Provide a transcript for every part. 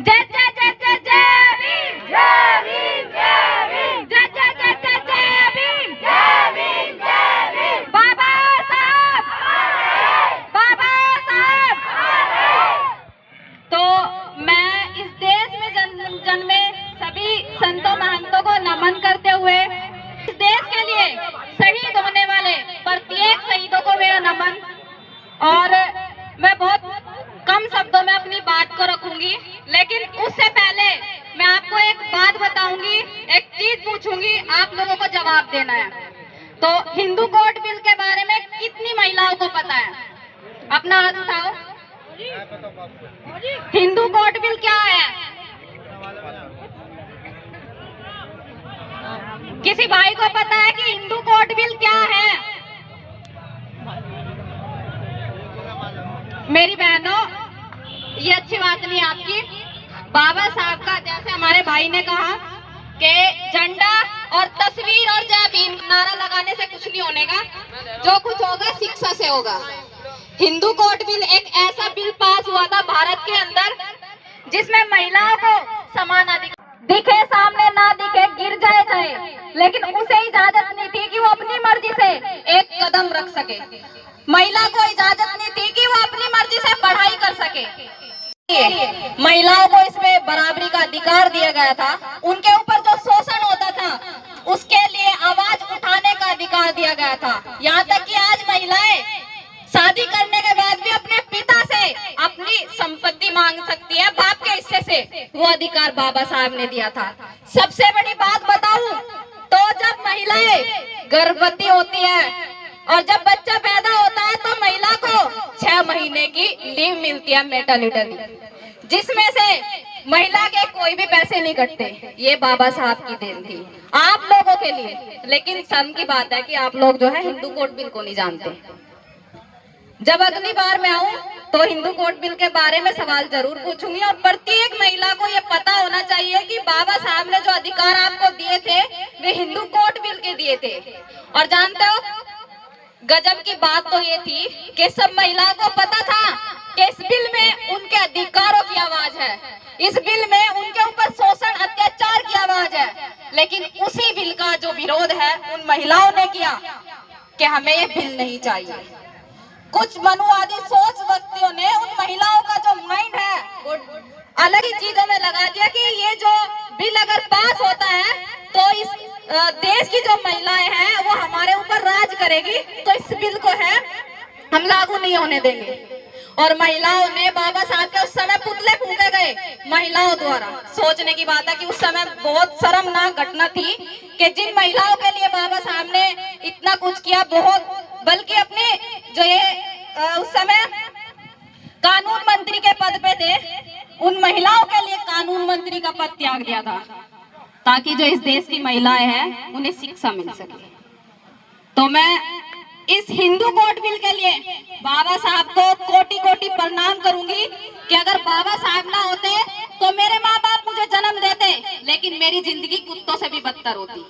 जय जय जय जय जय भीम, जय भीम, जय भीम, जय जय जय जय जय भीम, जय भीम, जय भीम। बाबा साहब, बाबा साहब। तो मैं इस देश में जन्मे सभी संतों महंतों को नमन करते हुए इस देश के लिए शहीद होने वाले प्रत्येक शहीदों को मेरा नमन। और मैं बहुत कम शब्दों में अपनी बात को रखूंगी, लेकिन उससे पहले मैं आपको एक बात बताऊंगी, एक चीज पूछूंगी, आप लोगों को जवाब देना है। तो हिंदू कोड बिल के बारे में कितनी महिलाओं को पता है? अपना हाथ उठाओ। हिंदू कोड बिल क्या है? किसी भाई को पता है कि हिंदू कोड बिल क्या है? मेरी बहनों, ये अच्छी बात नहीं आपकी। बाबा साहब का, जैसे हमारे भाई ने कहा कि झंडा और तस्वीर और जय भीम नारा लगाने से कुछ नहीं होने का, जो कुछ होगा शिक्षा से होगा। हिंदू कोड बिल एक ऐसा बिल पास हुआ था भारत के अंदर जिसमें महिलाओं को समान अधिकार, दिखे सामने ना दिखे गिर जाए चाहे, लेकिन उसे इजाजत नहीं थी कि वो अपनी मर्जी से एक कदम रख सके। महिला को इजाजत नहीं थी कि वो अपनी मर्जी से पढ़ाई कर सके। महिलाओं को इसमें बराबरी का अधिकार दिया गया था। उनके ऊपर जो शोषण होता था उसके लिए आवाज उठाने का अधिकार दिया गया था। यहाँ तक कि आज महिलाएं शादी करने के बाद भी अपने पिता से अपनी संपत्ति मांग सकती है, बाप के हिस्से से। वो अधिकार बाबा साहब ने दिया था। सबसे बड़ी बात बताऊं तो जब महिलाएं गर्भवती होती है और जब बच्चा पैदा होता है तो महिला को 6 महीने की लीव मिलती है, मैटरनिटी लीव, जिसमें से महिला के कोई भी पैसे नहीं कटते। ये बाबा साहब की देन थी आप लोगों के लिए। लेकिन शर्म की बात है कि आप लोग जो है हिंदू कोड बिल को नहीं जानते। जब अगली बार मैं आऊं तो हिंदू कोड बिल के बारे में सवाल जरूर पूछूंगी। और प्रत्येक महिला को ये पता होना चाहिए कि बाबा साहब ने जो अधिकार आपको दिए थे वे हिंदू कोड बिल के दिए थे। और जानते हो, गजब की बात तो ये थी कि सब महिलाओं को पता था कि इस बिल में उनके अधिकारों की आवाज है, इस बिल में उनके ऊपर शोषण अत्याचार की आवाज है। लेकिन उसी बिल का जो विरोध है उन महिलाओं ने किया कि हमें ये बिल नहीं चाहिए। कुछ मनुवादी सोच व्यक्तियों ने उन महिलाओं का जो माइंड है वो अलग ही चीजों में लगा दिया कि ये जो बिल अगर पास होता है तो इस देश की जो महिलाएं हैं वो हमारे ऊपर राज करेगी, तो इस बिल को है हम लागू नहीं होने देंगे। और महिलाओं ने, बाबा साहब के उस समय पुतले फूंके गए महिलाओं द्वारा। सोचने की बात है कि उस समय बहुत शर्मनाक घटना थी कि जिन महिलाओं के लिए बाबा साहब ने इतना कुछ किया, बहुत, बल्कि अपने जो ये उस समय कानून मंत्री के पद पे थे, उन महिलाओं के लिए कानून मंत्री का पद त्याग दिया था ताकि जो इस देश की महिलाएं हैं उन्हें शिक्षा मिल सके। तो मैं इस हिंदू कोड बिल के लिए बाबा साहब को कोटि कोटि प्रणाम करूंगी कि अगर बाबा साहब ना होते तो मेरे माँ बाप मुझे जन्म देते, लेकिन मेरी जिंदगी कुत्तों से भी बदतर होती।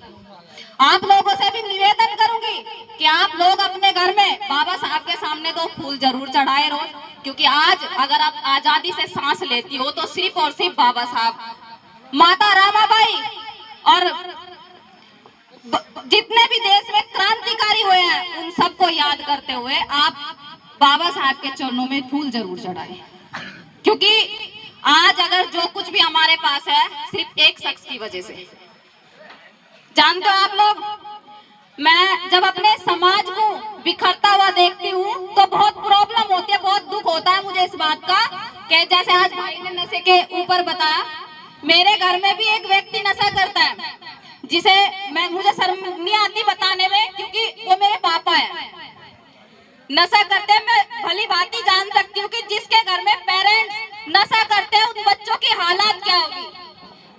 आप लोगों से भी निवेदन करूंगी कि आप लोग अपने घर में बाबा साहब के सामने 2 फूल जरूर चढ़ाए रोज, क्योंकि आज अगर आप आजादी से सांस लेती हो तो सिर्फ और सिर्फ बाबा साहब, माता रामाबाई और जितने भी देश में क्रांतिकारी हुए हैं उन सबको याद करते हुए आप बाबा साहब के चरणों में फूल जरूर चढ़ाएं। क्योंकि आज अगर जो कुछ भी हमारे पास है सिर्फ एक शख्स की वजह से। जानते हो आप लोग, मैं जब अपने समाज को बिखरता हुआ देखती हूँ तो बहुत प्रॉब्लम होती है, बहुत दुख होता है मुझे इस बात का कि जैसे आज भाई ने नशे के ऊपर बताया, मेरे घर में भी एक व्यक्ति नशा करता है जिसे मुझे शर्म नहीं आती बताने में, क्योंकि वो मेरे पापा है। नशा करते हैं, मैं भली भांति जान सकती हूँ कि जिसके घर में पेरेंट्स नशा करते हैं उन बच्चों की हालात क्या होगी।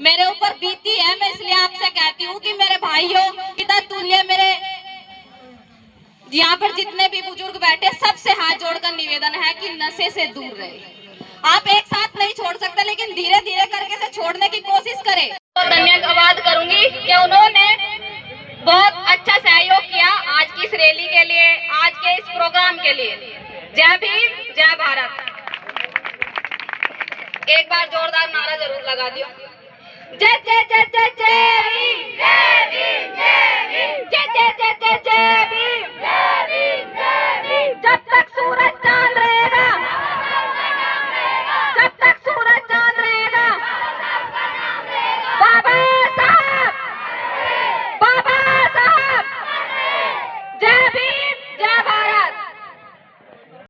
मेरे ऊपर बीती है, मैं इसलिए आपसे कहती हूँ कि मेरे भाइयों, पिता तुल्य, मेरे यहाँ पर जितने भी बुजुर्ग बैठे, सबसे हाथ जोड़कर निवेदन है कि नशे से दूर रहे। आप एक साथ नहीं छोड़ सकते, लेकिन धीरे धीरे करके से छोड़ने की कोशिश करें। तो धन्यवाद करूंगी कि उन्होंने बहुत अच्छा सहयोग किया आज की इस रैली के लिए, आज के इस प्रोग्राम के लिए। जय भीम, जय भारत। एक बार जोरदार नारा जरूर लगा दियो। जय जय जय जय जय भीम, जय भीम, जय